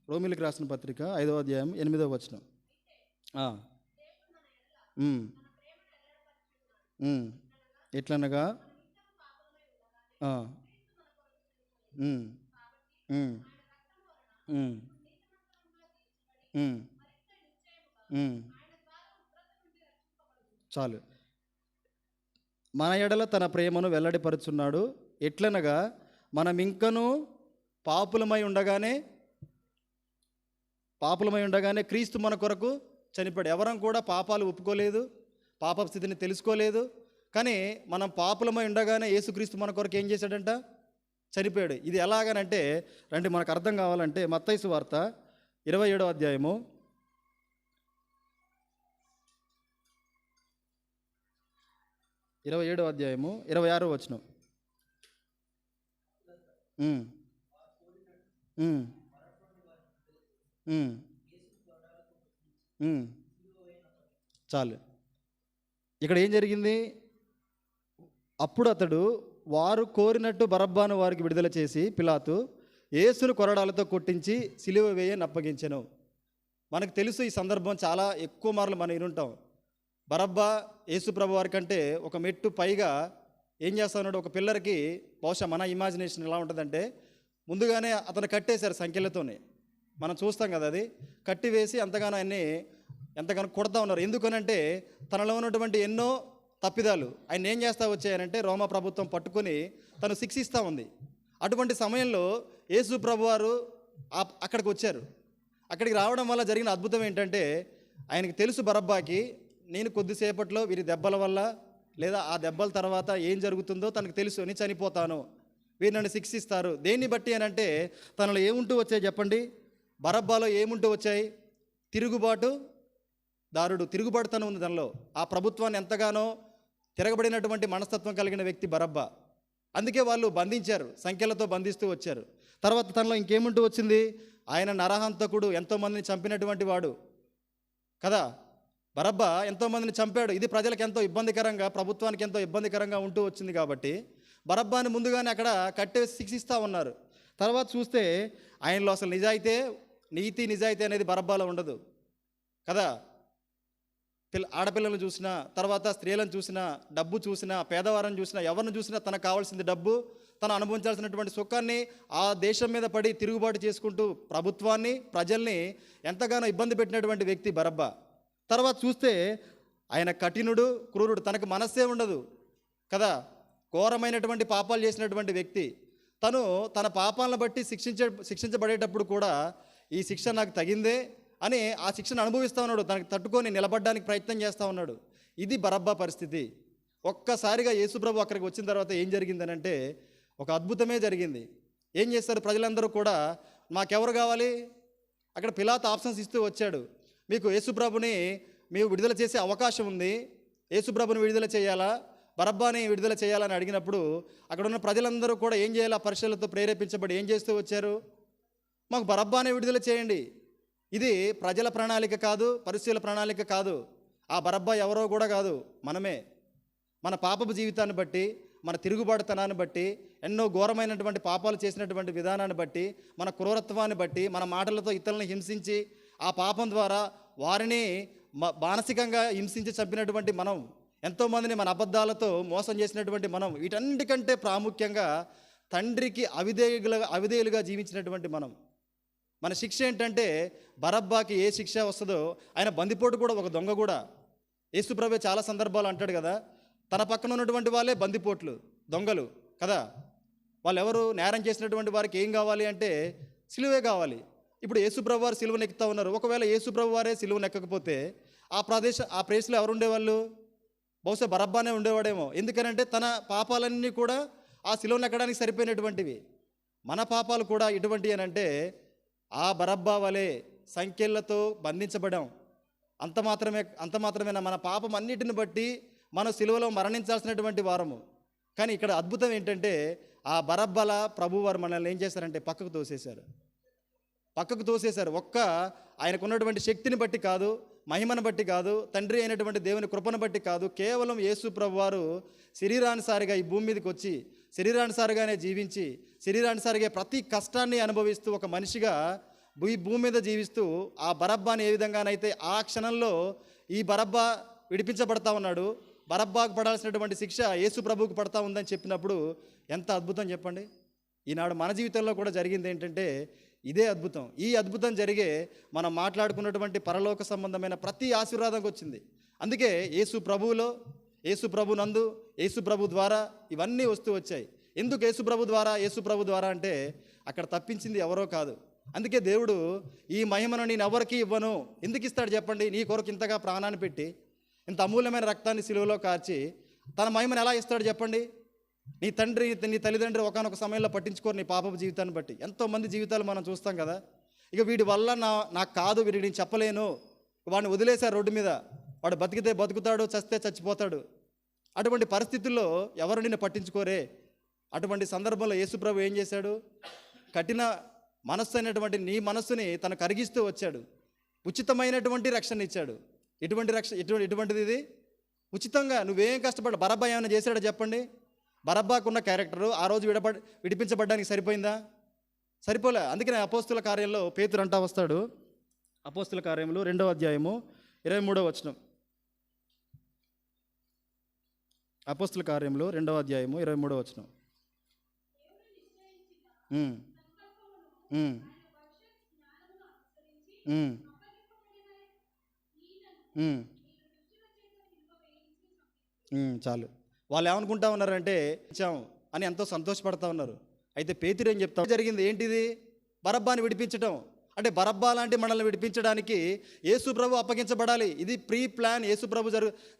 రోమిలికి రాసిన పత్రిక 5వ అధ్యాయం 8వ వచనం. ఎట్లనగా చాలు. మన ఎడల తన ప్రేమను వెల్లడిపరుచున్నాడు. ఎట్లనగా మనం ఇంకనూ పాపులమై ఉండగానే క్రీస్తు మన కొరకు చనిపోయాడు. ఎవరం కూడా పాపాలు ఒప్పుకోలేదు, పాప స్థితిని తెలుసుకోలేదు. కానీ మనం పాపులమై ఉండగానే యేసుక్రీస్తు మన కొరకు ఏం చేశాడంట, చనిపోయాడు. ఇది ఎలాగనంటే రండి మనకు అర్థం కావాలంటే మత్తయి సువార్త 27వ అధ్యాయము 26వ వచనం. చాలు. ఇక్కడ ఏం జరిగింది, అప్పుడు అతడు వారు కోరినట్టు బరబ్బాను వారికి విడుదల చేసి పిలాతు యేసును కొరడాలతో కొట్టించి సిలువ వేయని అప్పగించెను. మనకు తెలుసు ఈ సందర్భం చాలా ఎక్కువ మార్లు మనం వినుంటాం. బరబ్బా యేసు ప్రభు వారి కంటే ఒక మెట్టు పైగా ఏం చేస్తా ఉన్నాడు, ఒక పిల్లర్కి బహుశా మన ఇమాజినేషన్ ఎలా ఉంటుందంటే ముందుగానే అతను కట్టేశారు సంఖ్యలతోనే. మనం చూస్తాం కదా, అది కట్టివేసి ఎంతగానో ఎంతగానో కొడతా ఉన్నారు. ఎందుకనంటే తనలో ఉన్నటువంటి ఎన్నో తప్పిదాలు ఆయన ఏం చేస్తూ వచ్చాయనంటే రోమా ప్రభుత్వం పట్టుకొని తను శిక్షిస్తూ ఉంది. అటువంటి సమయంలో యేసు ప్రభు వారు అక్కడికి వచ్చారు. అక్కడికి రావడం వల్ల జరిగిన అద్భుతం ఏంటంటే ఆయనకి తెలుసు బరబ్బాకి నేను కొద్దిసేపట్లో వీరి దెబ్బల వల్ల లేదా ఆ దెబ్బల తర్వాత ఏం జరుగుతుందో తనకు తెలుసు, నేను చనిపోతాను, వీరు నన్ను శిక్షిస్తారు. దేన్ని బట్టి అని అంటే తనలో ఏముంటూ వచ్చాయి చెప్పండి, బరబ్బాలో ఏముంటూ వచ్చాయి, తిరుగుబాటుతనం ఉంది తనలో. ఆ ప్రభుత్వాన్ని ఎంతగానో తిరగబడినటువంటి మనస్తత్వం కలిగిన వ్యక్తి బరబ్బా. అందుకే వాళ్ళు బంధించారు, సంఖ్యలతో బంధిస్తూ వచ్చారు. తర్వాత తనలో ఇంకేముంటూ వచ్చింది, ఆయన నరహంతకుడు, ఎంతోమందిని చంపినటువంటి వాడు కదా. బరబ్బా ఎంతోమందిని చంపాడు. ఇది ప్రజలకు ఎంతో ఇబ్బందికరంగా, ప్రభుత్వానికి ఎంతో ఇబ్బందికరంగా ఉంటూ వచ్చింది కాబట్టి బరబ్బాని ముందుగానే అక్కడ కట్టేసి శిక్షిస్తూ ఉన్నారు. తర్వాత చూస్తే ఆయనలో అసలు నీతి నిజాయితీ అనేది బరబ్బాలో ఉండదు కదా. ఆడపిల్లలను చూసినా, తర్వాత స్త్రీలను చూసినా, డబ్బు చూసినా, పేదవారిని చూసినా, ఎవరిని చూసినా తనకు కావాల్సింది డబ్బు, తను అనుభవించాల్సినటువంటి సుఖాన్ని ఆ దేశం మీద పడి తిరుగుబాటు చేసుకుంటూ ప్రభుత్వాన్ని, ప్రజల్ని ఎంతగానో ఇబ్బంది పెట్టినటువంటి వ్యక్తి బరబ్బా. తర్వాత చూస్తే ఆయన కఠినుడు, క్రూరుడు, తనకు మనస్సే ఉండదు కదా. ఘోరమైనటువంటి పాపాలు చేసినటువంటి వ్యక్తి. తను తన పాపాలను బట్టి శిక్షించబడేటప్పుడు కూడా ఈ శిక్ష నాకు తగిందే అని ఆ శిక్షను అనుభవిస్తూ ఉన్నాడు. తనకు తట్టుకొని నిలబడడానికి ప్రయత్నం చేస్తూ ఉన్నాడు. ఇది బరబ్బా పరిస్థితి. ఒక్కసారిగా యేసుప్రభు అక్కడికి వచ్చిన తర్వాత ఏం జరిగిందనంటే ఒక అద్భుతమే జరిగింది. ఏం చేస్తారు ప్రజలందరూ కూడా, మాకెవరు కావాలి, అక్కడ పిలాతు ఆప్షన్స్ ఇస్తూ వచ్చాడు. మీకు యేసుప్రభుని మీకు విడుదల చేసే అవకాశం ఉంది, యేసుప్రభుని విడుదల చేయాలా, బరబ్బాని విడుదల చేయాలని అడిగినప్పుడు అక్కడ ఉన్న ప్రజలందరూ కూడా ఏం చేయాలా, పరిశీలనతో ప్రేరేపించబడి ఏం చేస్తూ వచ్చారు, మాకు బరబ్బాని విడుదల చేయండి. ఇది ప్రజల ప్రణాళిక కాదు, పరిశీల ప్రణాళిక కాదు. ఆ బరబ్బా ఎవరో కూడా కాదు, మనమే. మన పాపపు జీవితాన్ని బట్టి, మన తిరుగుబాటుతనాన్ని బట్టి, ఎన్నో ఘోరమైనటువంటి పాపాలు చేసినటువంటి విధానాన్ని బట్టి, మన క్రూరత్వాన్ని బట్టి, మన మాటలతో ఇతరులను హింసించి ఆ పాపం ద్వారా వారిని మానసికంగా హింసించి చంపినటువంటి మనం, ఎంతోమందిని మన అబద్ధాలతో మోసం చేసినటువంటి మనం, వీటన్నిటికంటే ప్రాముఖ్యంగా తండ్రికి అవిధేయులుగా జీవించినటువంటి మనం. మన శిక్ష ఏంటంటే బరబ్బాకి ఏ శిక్ష వస్తుందో, ఆయన బందిపోటు కూడా ఒక దొంగ కూడా. యేసుప్రభు చాలా సందర్భాలు అంటాడు కదా, తన పక్కన ఉన్నటువంటి వాళ్ళే బందిపోట్లు, దొంగలు కదా. వాళ్ళు ఎవరు? నేరం చేసినటువంటి వారికి ఏం కావాలి అంటే సిలువే కావాలి. ఇప్పుడు యేసుప్రభు వారు సిలువను ఎక్కుతా ఉన్నారు. ఒకవేళ యేసుప్రభు వారే సిలువను ఎక్కకపోతే ఆ ప్లేస్లో ఎవరు ఉండేవాళ్ళు? బహుశా బరబ్బానే ఉండేవాడేమో. ఎందుకనంటే తన పాపాలన్నీ కూడా ఆ సిలువను ఎక్కడానికి సరిపోయినటువంటివి. మన పాపాలు కూడా ఎటువంటి అనంటే ఆ బరబ్బా వలె సంఖ్యలతో బంధించబడాం. అంత మాత్రమేనా? మన పాపం అన్నిటిని బట్టి మనం సిలువలో మరణించాల్సినటువంటి వారము. కానీ ఇక్కడ అద్భుతం ఏంటంటే ఆ బరబ్బల ప్రభువారు మనల్ని ఏం చేశారంటే పక్కకు తోసేశారు. ఆయనకున్నటువంటి శక్తిని బట్టి కాదు, మహిమను బట్టి కాదు, తండ్రి అయినటువంటి దేవుని కృపను బట్టి కాదు, కేవలం యేసు ప్రభువారు శరీరానుసారిగా ఈ భూమి మీదకి వచ్చి శరీరానుసారిగానే జీవించి శరీరానుసారిగా ప్రతి కష్టాన్ని అనుభవిస్తూ ఒక మనిషిగా ఈ భూమి మీద జీవిస్తూ ఆ బరబ్బాని ఏ విధంగానైతే ఆ క్షణంలో ఈ బరబ్బా విడిపించబడతా ఉన్నాడు, బరబ్బాకు పడాల్సినటువంటి శిక్ష యేసు ప్రభువుకు పడతా ఉందని చెప్పినప్పుడు ఎంత అద్భుతం చెప్పండి. ఈనాడు మన జీవితంలో కూడా జరిగింది ఏంటంటే ఇదే అద్భుతం. ఈ అద్భుతం జరిగే మనం మాట్లాడుకున్నటువంటి పరలోక సంబంధమైన ప్రతి ఆశీర్వాదంకి వచ్చింది. అందుకే యేసు ప్రభువులో, యేసు ప్రభు నందు, యేసు ప్రభు ద్వారా ఇవన్నీ వస్తూ వచ్చాయి. ఎందుకు యేసు ప్రభు ద్వారా అంటే అక్కడ తప్పించింది ఎవరో కాదు. అందుకే దేవుడు ఈ మహిమను నేను ఎవరికి ఇవ్వను. ఎందుకు ఇస్తాడు చెప్పండి? నీ కొరకు ఇంతగా ప్రాణాన్ని పెట్టి ఇంత అమూల్యమైన రక్తాన్ని సిలువలో కార్చి తన మహిమను ఎలా ఇస్తాడు చెప్పండి? నీ తండ్రి, నీ తల్లిదండ్రులు ఒకానొక సమయంలో పట్టించుకోరు నీ పాపపు జీవితాన్ని బట్టి. ఎంతోమంది జీవితాలు మనం చూస్తాం కదా. ఇక వీడి వల్ల నాకు కాదు, వీడికి నేను చెప్పలేను, వాడిని వదిలేశారు రోడ్డు మీద, వాడు బతికితే బతుకుతాడు, చస్తే చచ్చిపోతాడు. అటువంటి పరిస్థితుల్లో ఎవరు నిన్ను పట్టించుకోరే. అటువంటి సందర్భంలో యేసుప్రభు ఏం చేశాడు? కఠిన మనస్సు అయినటువంటి నీ మనస్సుని తను కరిగిస్తూ వచ్చాడు. ఉచితమైనటువంటి రక్షణ ఇచ్చాడు. ఎటువంటిది ఇది? ఉచితంగా. నువ్వేం కష్టపడ. బరబ్బా ఏమైనా చేశాడో చెప్పండి? బరబ్బాకున్న క్యారెక్టరు ఆ రోజు విడిపించబడ్డానికి సరిపోయిందా? సరిపోలే. అందుకనే అపోస్తుల కార్యంలో పేతురు అంటా వస్తాడు. అపోస్తుల కార్యములు 2వ అధ్యాయము 23వ వచనం. అపోస్తుల కార్యములు 2వ అధ్యాయము 23వ వచనం. చాలు. వాళ్ళు ఏమనుకుంటా ఉన్నారంటే ఇచ్చాం అని ఎంతో సంతోషపడతా ఉన్నారు. అయితే పేతురు ఏం చెప్తా జరిగింది ఏంటిది? బరబ్బాని విడిపించటం. అంటే బరబ్బా లాంటి మనల్ని విడిపించడానికి యేసు ప్రభు అప్పగించబడాలి. ఇది ప్రీ ప్లాన్. యేసు ప్రభు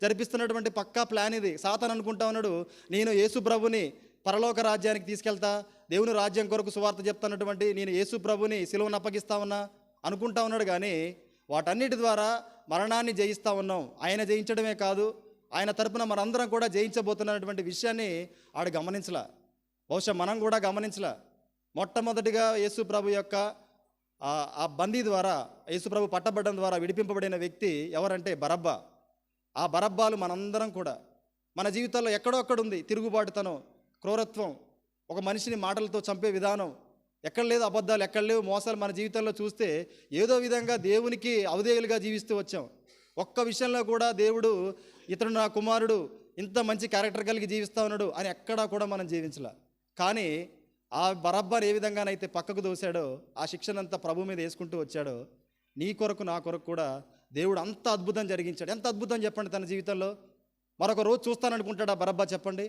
జరిపిస్తున్నటువంటి పక్కా ప్లాన్ ఇది. సాతాను అనుకుంటా ఉన్నాడు, నేను యేసు ప్రభుని పరలోక రాజ్యానికి తీసుకెళ్తా, దేవుని రాజ్యం కొరకు సువార్త చెప్తున్నటువంటి నేను యేసు ప్రభుని సిలువను అప్పగిస్తా ఉన్నా అనుకుంటా ఉన్నాడు. కానీ వాటన్నిటి ద్వారా మరణాన్ని జయిస్తూ ఉన్నాం. ఆయన జయించడమే కాదు, ఆయన తరపున మనందరం కూడా జయించబోతున్నటువంటి విషయాన్ని ఆడు గమనించలా. బహుశా మనం కూడా గమనించలా. మొట్టమొదటిగా యేసు ప్రభు యొక్క ఆ బందీ ద్వారా, యేసు ప్రభు పట్టబడ్డం ద్వారా విడిపింపబడిన వ్యక్తి ఎవరంటే బరబ్బా. ఆ బరబ్బాలు మనందరం కూడా మన జీవితాల్లో ఎక్కడో అక్కడుంది. తిరుగుబాటుతనం, క్రూరత్వం, ఒక మనిషిని మాటలతో చంపే విధానం ఎక్కడ లేదు. అబద్ధాలు ఎక్కడ లేవు. మోసాలు మన జీవితంలో చూస్తే ఏదో విధంగా దేవునికి అవధేయులుగా జీవిస్తూ వచ్చాం. ఒక్క విషయంలో కూడా దేవుడు ఇతడు నా కుమారుడు, ఇంత మంచి క్యారెక్టర్ కలిగి జీవిస్తూ ఉన్నాడు అని ఎక్కడా కూడా మనం జీవించలే. కానీ ఆ బరబ్బాని ఏ విధంగానైతే పక్కకు దోశాడో, ఆ శిక్షనంతా ప్రభు మీద వేసుకుంటూ వచ్చాడో, నీ కొరకు నా కొరకు కూడా దేవుడు అంత అద్భుతం జరిగించాడు. ఎంత అద్భుతం చెప్పండి తన జీవితంలో. మరొక రోజు చూస్తాననుకుంటాడా బరబ్బా చెప్పండి?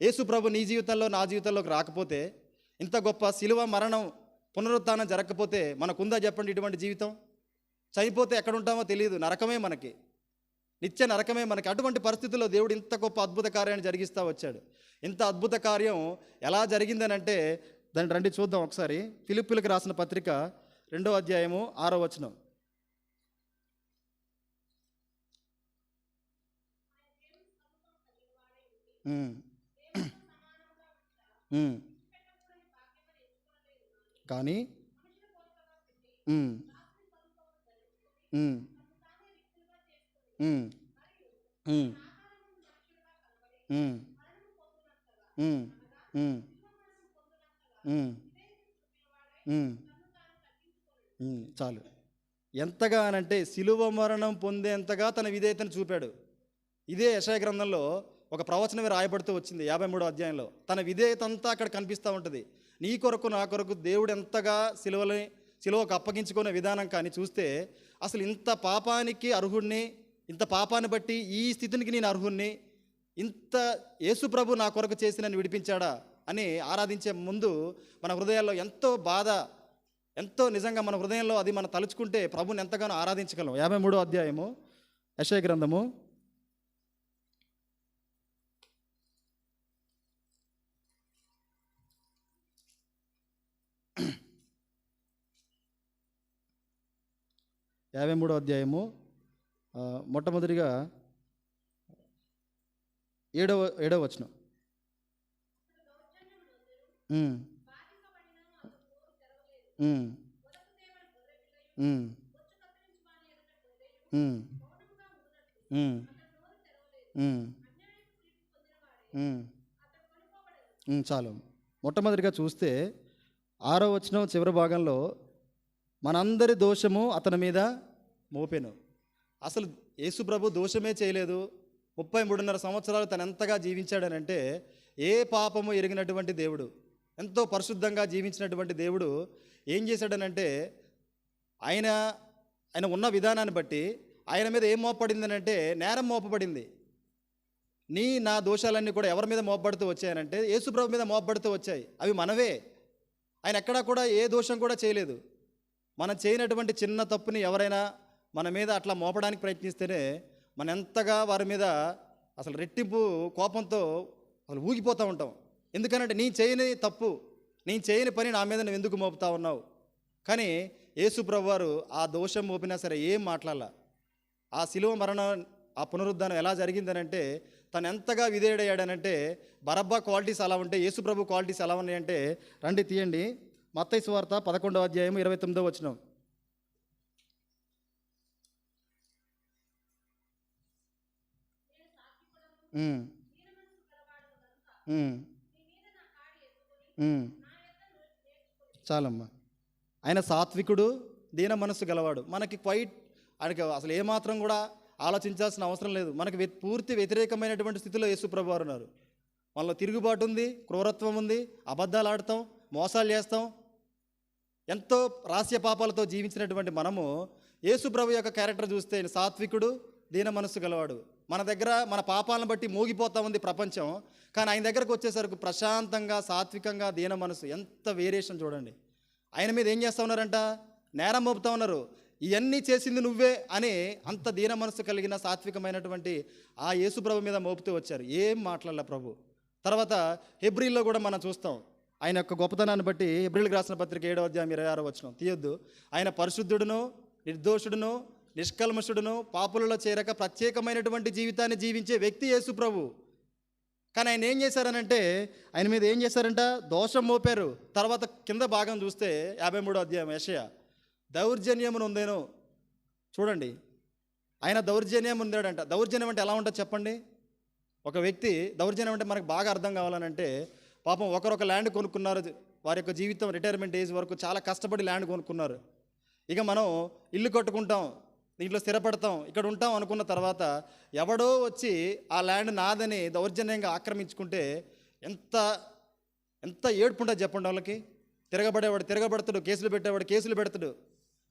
యేసు ప్రభు నీ జీవితంలో నా జీవితంలోకి రాకపోతే, ఇంత గొప్ప శిలువ మరణం పునరుత్థానం జరగకపోతే మనకుందా చెప్పండి ఇటువంటి జీవితం? చనిపోతే ఎక్కడుంటామో తెలియదు, నరకమే మనకి, నిత్య నరకమే మనకి. అటువంటి పరిస్థితుల్లో దేవుడు ఇంత గొప్ప అద్భుత కార్యాన్ని జరిగిస్తూ వచ్చాడు. ఇంత అద్భుత కార్యం ఎలా జరిగిందని అంటే దాన్ని రండి చూద్దాం ఒకసారి. ఫిలిప్పీయులకు రాసిన పత్రిక 2వ అధ్యాయము 6వ వచనం. కానీ చాలు. ఎంతగా అనంటే శిలువ మరణం పొందేంతగా తన విధేయతను చూపాడు. ఇదే యెషయా గ్రంథంలో ఒక ప్రవచనమే రాయబడుతూ వచ్చింది 53వ అధ్యాయంలో. తన విధేయత అంతా అక్కడ కనిపిస్తూ ఉంటుంది. నీ కొరకు నా కొరకు దేవుడు ఎంతగా సిలువకు అప్పగించుకునే విధానం కానీ చూస్తే అసలు ఇంత పాపానికి అర్హుడిని, ఇంత పాపాన్ని బట్టి ఈ స్థితికి నేను అర్హుడిని, ఇంత యేసు ప్రభు నా కొరకు చేసి నన్ను విడిపించాడా అని ఆరాధించే ముందు మన హృదయాల్లో ఎంతో బాధ, ఎంతో నిజంగా మన హృదయంలో అది మనం తలుచుకుంటే ప్రభుని ఎంతగానో ఆరాధించగలం. 53వ అధ్యాయము యెషయా గ్రంథము 53వ అధ్యాయము మొట్టమొదటిగా 7వ వచనం. చాలు. మొట్టమొదటిగా చూస్తే 6వ వచనం చివరి భాగంలో మనందరి దోషము అతని మీద మోపెను. అసలు యేసు ప్రభు దోషమే చేయలేదు. 33.5 సంవత్సరాలు తను ఎంతగా జీవించాడనంటే ఏ పాపము ఎరిగినటువంటి దేవుడు, ఎంతో పరిశుద్ధంగా జీవించినటువంటి దేవుడు ఏం చేశాడనంటే ఆయన ఉన్న విధానాన్ని బట్టి ఆయన మీద ఏం మోపబడిందనంటే నేరం మోపబడింది. నా దోషాలన్నీ కూడా ఎవరి మీద మోపబడుతూ వచ్చాయనంటే యేసు ప్రభు మీద మోపబడుతూ వచ్చాయి. అవి మనవే. ఆయన ఎక్కడా కూడా ఏ దోషం కూడా చేయలేదు. మనం చేయనటువంటి చిన్న తప్పుని ఎవరైనా మన మీద అట్లా మోపడానికి ప్రయత్నిస్తేనే మనం ఎంతగా వారి మీద అసలు రెట్టింపు కోపంతో అసలు ఊగిపోతూ ఉంటాం. ఎందుకనంటే నీ చేయని తప్పు, నీ చేయని పని నా మీద నువ్వు ఎందుకు మోపుతా ఉన్నావు. కానీ యేసు ప్రభు వారు ఆ దోషం మోపినా సరే ఏం మాట్లాడాల. ఆ శిలువ మరణం, ఆ పునరుద్ధానం ఎలా జరిగిందనంటే తను ఎంతగా విధేయుడయ్యాడనంటే బరబ్బా క్వాలిటీస్ అలా ఉంటే యేసు ప్రభు క్వాలిటీస్ ఎలా ఉన్నాయంటే రండి తీయండి. మత్తయి సువార్త 11వ అధ్యాయం 29వ వచనం. చాలమ్మా. ఆయన సాత్వికుడు, దీన మనస్సు గలవాడు. మనకి ఆయనకి అసలు ఏమాత్రం కూడా ఆలోచించాల్సిన అవసరం లేదు. మనకి పూర్తి వ్యతిరేకమైనటువంటి స్థితిలో యేసు ప్రభు వారు ఉన్నారు. మనలో తిరుగుబాటు ఉంది, క్రూరత్వం ఉంది, అబద్ధాలు ఆడతాం, మోసాలు చేస్తాం, ఎంతో రహస్య పాపాలతో జీవించినటువంటి మనము యేసు ప్రభు యొక్క క్యారెక్టర్ చూస్తే ఆయన సాత్వికుడు, దీన మనస్సు గలవాడు. మన దగ్గర మన పాపాలను బట్టి మోగిపోతూ ఉంది ప్రపంచం. కానీ ఆయన దగ్గరకు వచ్చేసరికి ప్రశాంతంగా, సాత్వికంగా, దీన మనస్సు. ఎంత వేరియేషన్ చూడండి. ఆయన మీద ఏం చేస్తూ ఉన్నారంట? నేరం మోపుతా ఉన్నారు. ఇవన్నీ చేసింది నువ్వే అని అంత దీన మనస్సు కలిగిన సాత్వికమైనటువంటి ఆ యేసు ప్రభు మీద మోపుతూ వచ్చారు. ఏం మాట్లాడాల ప్రభు. తర్వాత హెబ్రీల్లో కూడా మనం చూస్తాం ఆయన యొక్క గొప్పతనాన్ని బట్టి. హెబ్రీలకు రాసిన పత్రిక 7వ అధ్యాయం 26వ వచనం తీయొద్దు. ఆయన పరిశుద్ధుడును, నిర్దోషుడును, నిష్కల్మషుడును, పాపులలో చేరక ప్రత్యేకమైనటువంటి జీవితాన్ని జీవించే వ్యక్తి యేసు ప్రభు. కానీ ఆయన ఏం చేశారనంటే ఆయన మీద ఏం చేశారంట? దోషం మోపారు. తర్వాత కింద భాగం చూస్తే 53వ అధ్యాయం యెషయా, దౌర్జన్యమును ఉందేను. చూడండి, ఆయన దౌర్జన్యం ఉందాడంట. దౌర్జన్యం అంటే ఎలా ఉంటుంది చెప్పండి? ఒక వ్యక్తి దౌర్జన్యం అంటే మనకు బాగా అర్థం కావాలనంటే పాపం ఒకరొక ల్యాండ్ కొనుక్కున్నారు. వారి యొక్క జీవితం రిటైర్మెంట్ ఏజ్ వరకు చాలా కష్టపడి ల్యాండ్ కొనుక్కున్నారు. ఇక మనం ఇల్లు కట్టుకుంటాం, దీంట్లో స్థిరపడతాం, ఇక్కడ ఉంటాం అనుకున్న తర్వాత ఎవడో వచ్చి ఆ ల్యాండ్ నాదని దౌర్జన్యంగా ఆక్రమించుకుంటే ఎంత ఎంత ఏడుపు ఉంటుంది చెప్పండి. వాళ్ళకి తిరగబడేవాడు తిరగబడతాడు, కేసులు పెట్టేవాడు కేసులు పెడతాడు.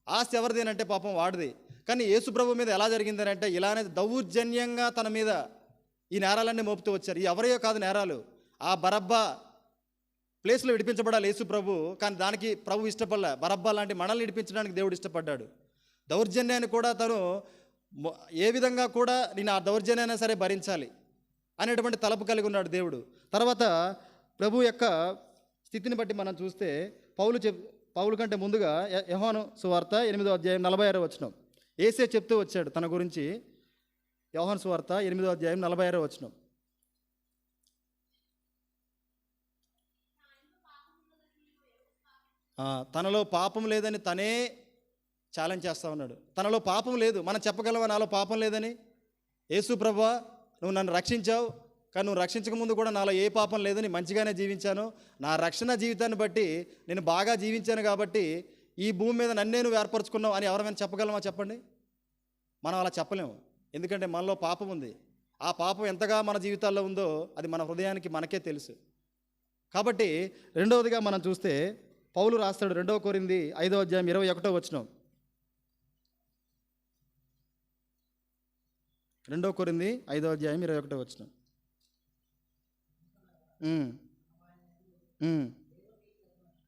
ఆస్తి ఎవరిదేనంటే పాపం వాడిది. కానీ యేసు ప్రభు మీద ఎలా జరిగిందని అంటే ఇలానే దౌర్జన్యంగా తన మీద ఈ నేరాలన్నీ మోపుతూ వచ్చారు. ఈ ఎవరియో కాదు నేరాలు. ఆ బరబ్బా ప్లేస్లో విడిపించబడాలి యేసు ప్రభు. కానీ దానికి ప్రభు ఇష్టపడలే. బరబ్బా లాంటి మనల్ని విడిపించడానికి దేవుడు ఇష్టపడ్డాడు. దౌర్జన్యాన్ని కూడా తను ఏ విధంగా కూడా నేను ఆ దౌర్జన్యాన్ని సరే భరించాలి అనేటువంటి తలపు కలిగి ఉన్నాడు దేవుడు. తర్వాత ప్రభు యొక్క స్థితిని బట్టి మనం చూస్తే పౌలు కంటే ముందుగా యోహాను సువార్త 8వ అధ్యాయం 46వ వచనం యేసే చెప్తూ వచ్చాడు తన గురించి. యోహాను సువార్త 8వ అధ్యాయం 46వ వచనం. తనలో పాపం లేదని తనే ఛాలెంజ్ చేస్తూ ఉన్నాడు. తనలో పాపం లేదు. మనం చెప్పగలవా నాలో పాపం లేదని? యేసు ప్రభువా, నువ్వు నన్ను రక్షించావు, కానీ నువ్వు రక్షించక ముందు కూడా నాలో ఏ పాపం లేదని మంచిగానే జీవించాను. నా రక్షణ జీవితాన్ని బట్టి నేను బాగా జీవించాను కాబట్టి ఈ భూమి మీద నన్నే నువ్వు ఏర్పరచుకున్నావు అని ఎవరైనా చెప్పగలమా చెప్పండి? మనం అలా చెప్పలేము. ఎందుకంటే మనలో పాపం ఉంది. ఆ పాపం ఎంతగా మన జీవితాల్లో ఉందో అది మన హృదయానికి మనకే తెలుసు. కాబట్టి రెండవదిగా మనం చూస్తే పౌలు రాస్తాడు 2 కొరింథీ 5వ అధ్యాయం 21వ వచనం. 2 కొరింథీ 5వ అధ్యాయం 21వ వచనం. ఉమ్, ఉమ్,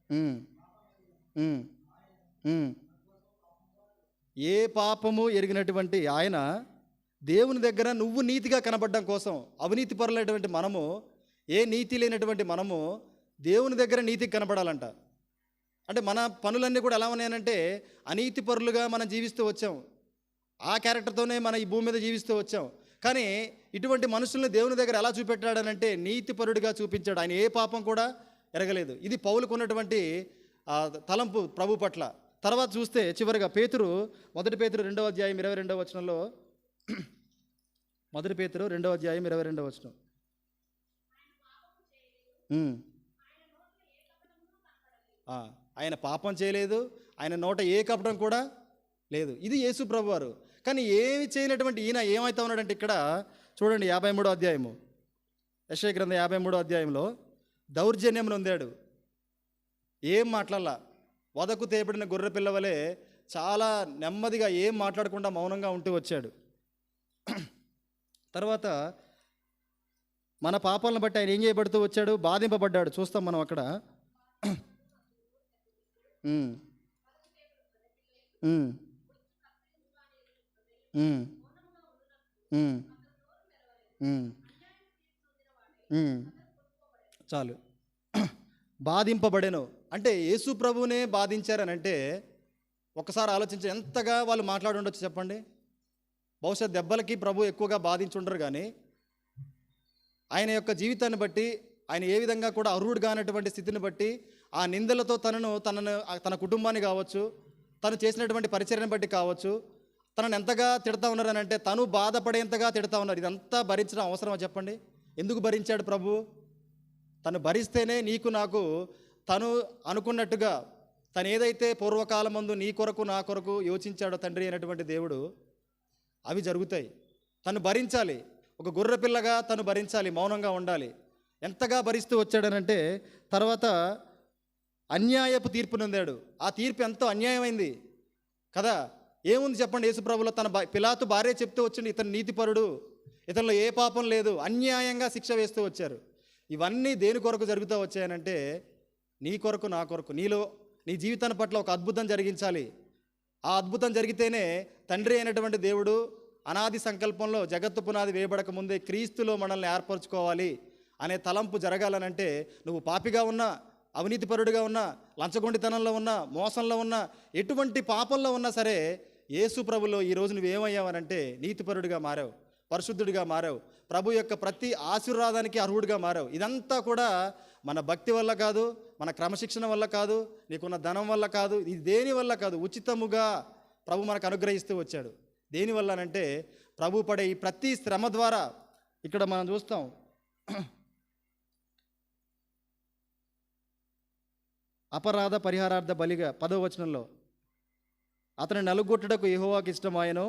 ఉమ్, ఉమ్, ఉమ్. ఏ పాపము ఎరిగినటువంటి ఆయన దేవుని దగ్గర నువ్వు నీతిగా కనబడడం కోసం, అవినీతి పరులైనటువంటి మనము, ఏ నీతి లేనటువంటి మనము దేవుని దగ్గర నీతికి కనబడాలంట. అంటే మన పనులన్నీ కూడా ఎలా ఉన్నాయనంటే అనీతి పరులుగా మనం జీవిస్తూ వచ్చాం. ఆ క్యారెక్టర్తోనే మనం ఈ భూమి మీద జీవిస్తూ వచ్చాం. కానీ ఇటువంటి మనుషుల్ని దేవుని దగ్గర ఎలా చూపెట్టాడనంటే నీతిపరుడిగా చూపించాడు. ఆయన ఏ పాపం కూడా ఎరగలేదు. ఇది పౌలుకు ఉన్నటువంటి తలంపు ప్రభు పట్ల. తర్వాత చూస్తే చివరిగా పేతురు, 1 పేతురు 2వ అధ్యాయం 22వ వచనంలో, 1 పేతురు 2వ అధ్యాయం 22వ వచనం. ఆయన పాపం చేయలేదు, ఆయన నోట ఏ కపటం కూడా లేదు. ఇది యేసు ప్రభు వారు. కానీ ఏమి చేయనటువంటి ఈయన ఏమైతే ఉన్నాడంటే ఇక్కడ చూడండి 53వ అధ్యాయము, యెషయా గ్రంథం 53వ అధ్యాయంలో దౌర్జన్యం నొందాడు. ఏం మాట్లాడాల, వదకు తేబడిన గొర్రె పిల్లవలే చాలా నెమ్మదిగా ఏం మాట్లాడకుండా మౌనంగా ఉంటూ వచ్చాడు. తర్వాత మన పాపాలను బట్టి ఆయన ఏం చేయబడుతూ వచ్చాడు, బాధింపబడ్డాడు. చూస్తాం మనం అక్కడ. చాలు, బాధింపబడెను అంటే యేసు ప్రభువునే బాధించారనంటే ఒకసారి ఆలోచించి ఎంతగా వాళ్ళు మాట్లాడి ఉండొచ్చు చెప్పండి. బహుశా దెబ్బలకి ప్రభు ఎక్కువగా బాధించుండరు, కానీ ఆయన యొక్క జీవితాన్ని బట్టి, ఆయన ఏ విధంగా కూడా అర్హుడు కానటువంటి స్థితిని బట్టి, ఆ నిందలతో తన కుటుంబాన్ని కావచ్చు, తను చేసినటువంటి పరిచర్యను బట్టి కావచ్చు, తనను ఎంతగా తిడతా ఉన్నారనంటే తను బాధపడేంతగా తిడతా ఉన్నారు. ఇదంతా భరించడం అవసరమా చెప్పండి? ఎందుకు భరించాడు ప్రభు? తను భరిస్తేనే నీకు నాకు తను అనుకున్నట్టుగా, తను ఏదైతే పూర్వకాలం ముందు నీ కొరకు నా కొరకు యోచించాడో తండ్రి అయినటువంటి దేవుడు, అవి జరుగుతాయి. తను భరించాలి, ఒక గొర్రె పిల్లగా తను భరించాలి, మౌనంగా ఉండాలి. ఎంతగా భరిస్తూ వచ్చాడనంటే తర్వాత అన్యాయపు తీర్పు నొందాడు. ఆ తీర్పు ఎంతో అన్యాయమైంది కదా. ఏముంది చెప్పండి? యేసుప్రభులో పిలాతు భార్య చెప్తూ వచ్చింది, ఇతను నీతిపరుడు, ఇతనిలో ఏ పాపం లేదు, అన్యాయంగా శిక్ష వేస్తూ వచ్చారు. ఇవన్నీ దేని కొరకు జరుగుతూ వచ్చాయనంటే నీ కొరకు నా కొరకు, నీ జీవితాన్ని పట్ల ఒక అద్భుతం జరిగించాలి. ఆ అద్భుతం జరిగితేనే తండ్రి అయినటువంటి దేవుడు అనాది సంకల్పంలో జగత్తు పునాది వేయబడక ముందే క్రీస్తులో మనల్ని ఏర్పరచుకోవాలి అనే తలంపు జరగాలనంటే నువ్వు పాపిగా ఉన్నా, అవినీతిపరుడిగా ఉన్నా, లంచగొండితనంలో ఉన్నా, మోసంలో ఉన్నా, ఎటువంటి పాపంలో ఉన్నా సరే యేసు ప్రభులో ఈరోజు నువ్వేమయ్యావనంటే నీతిపరుడిగా మారావు, పరిశుద్ధుడిగా మారావు, ప్రభు యొక్క ప్రతి ఆశీర్వాదానికి అర్హుడిగా మారావు. ఇదంతా కూడా మన భక్తి వల్ల కాదు, మన క్రమశిక్షణ వల్ల కాదు, నీకున్న ధనం వల్ల కాదు, ఇది దేని వల్ల కాదు, ఉచితముగా ప్రభు మనకు అనుగ్రహిస్తూ వచ్చాడు. దేనివల్ల అంటే ప్రభు పడే ఈ ప్రతి శ్రమ ద్వారా. ఇక్కడ మనం చూస్తాం, అపరాధ పరిహారార్థ బలిగా 10వ వచనంలో, అతని నలుగొట్టుటకు యెహోవాకు ఇష్టమాయెను,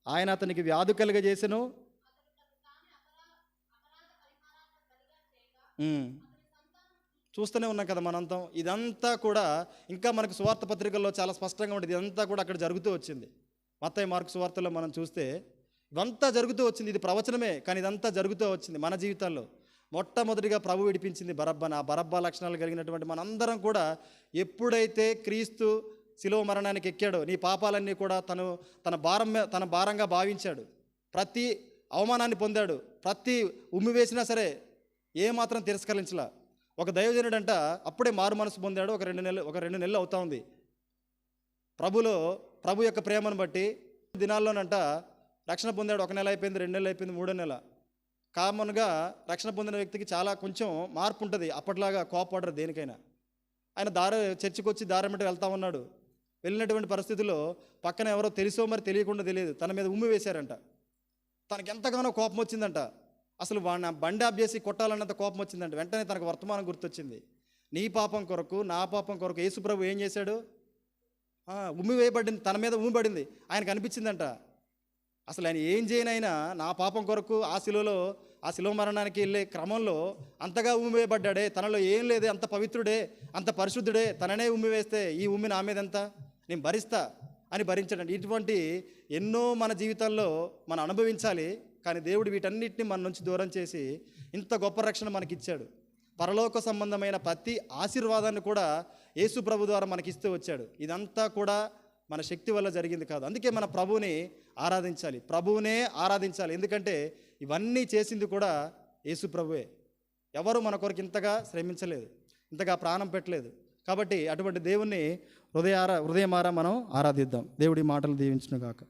ఆయన అతనికి వ్యాధి కలుగజేసెను. చూస్తూనే ఉన్నాం కదా మనంతా. ఇదంతా కూడా ఇంకా మనకు సువార్త పత్రికల్లో చాలా స్పష్టంగా ఉంటుంది. ఇదంతా కూడా అక్కడ జరుగుతూ వచ్చింది. మత్తయి మార్కు సువార్తలో మనం చూస్తే ఇదంతా జరుగుతూ వచ్చింది. ఇది ప్రవచనమే, కానీ ఇదంతా జరుగుతూ వచ్చింది మన జీవితాల్లో. మొట్టమొదటిగా ప్రభు విడిపించింది బరబ్బన. ఆ బరబ్బా లక్షణాలు కలిగినటువంటి మనందరం కూడా ఎప్పుడైతే క్రీస్తు శిలువ మరణానికి ఎక్కాడో, నీ పాపాలన్నీ కూడా తన భారంగా భావించాడు. ప్రతి అవమానాన్ని పొందాడు, ప్రతి ఉమ్మి వేసినా సరే ఏమాత్రం తిరస్కరించలా. ఒక దైవజనుడంట అప్పుడే మారు మనసు పొందాడు. ఒక రెండు నెలలు అవుతా ఉంది. ప్రభు యొక్క ప్రేమను బట్టి దినాల్లోనంట రక్షణ పొందాడు. 1 నెల అయిపోయింది, 2 నెలలు అయిపోయింది, 3వ నెల. కామన్గా రక్షణ పొందిన వ్యక్తికి చాలా కొంచెం మార్పు ఉంటుంది. అప్పట్లాగా కోపపడరు దేనికైనా. ఆయన చర్చికి వచ్చి దారెమ్మటి వెళ్తా ఉన్నాడు. వెళ్ళినటువంటి పరిస్థితుల్లో పక్కన ఎవరో తెలుసో మరి తెలియకుండా తెలియదు, తన మీద ఉమ్మి వేశారంట. తనకి ఎంతగానో కోపం వచ్చిందంట. అసలు బండి ఆఫ్ చేసి కొట్టాలన్నంత కోపం వచ్చిందంట. వెంటనే తనకు వర్తమానం గుర్తొచ్చింది. నీ పాపం కొరకు, నా పాపం కొరకు యేసుప్రభు ఏం చేశాడు? ఉమ్మి వేయబడింది, తన మీద ఉమ్మి పడింది. ఆయనకు అనిపించిందంట, అసలు ఆయన ఏం చేయనైనా నా పాపం కొరకు ఆ శిలువలో ఆ శిలువ మరణానికి వెళ్ళే క్రమంలో అంతగా ఉమ్మివేయబడ్డాడే, తనలో ఏం లేదే, అంత పవిత్రుడే, అంత పరిశుద్ధుడే, తననే ఉమ్మివేస్తే ఈ ఉమ్మి నా మీద ఎంత, నేను భరిస్తా అని భరించాడండి. ఇటువంటి ఎన్నో మన జీవితాల్లో మనం అనుభవించాలి. కానీ దేవుడు వీటన్నిటిని మన నుంచి దూరం చేసి ఇంత గొప్ప రక్షణ మనకిచ్చాడు. పరలోక సంబంధమైన ప్రతి ఆశీర్వాదాన్ని కూడా యేసు ప్రభు ద్వారా మనకిస్తూ వచ్చాడు. ఇదంతా కూడా మన శక్తి వల్ల జరిగింది కాదు. అందుకే మన ప్రభువుని ఆరాధించాలి, ప్రభువునే ఆరాధించాలి. ఎందుకంటే ఇవన్నీ చేసింది కూడా యేసు ప్రభువే. ఎవరు మన కొరకు ఇంతగా శ్రమించలేదు, ఇంతగా ప్రాణం పెట్టలేదు. కాబట్టి అటువంటి దేవుణ్ణి హృదయమారా మనం ఆరాధిద్దాం. దేవుడి మాటలు దీవించును గాక.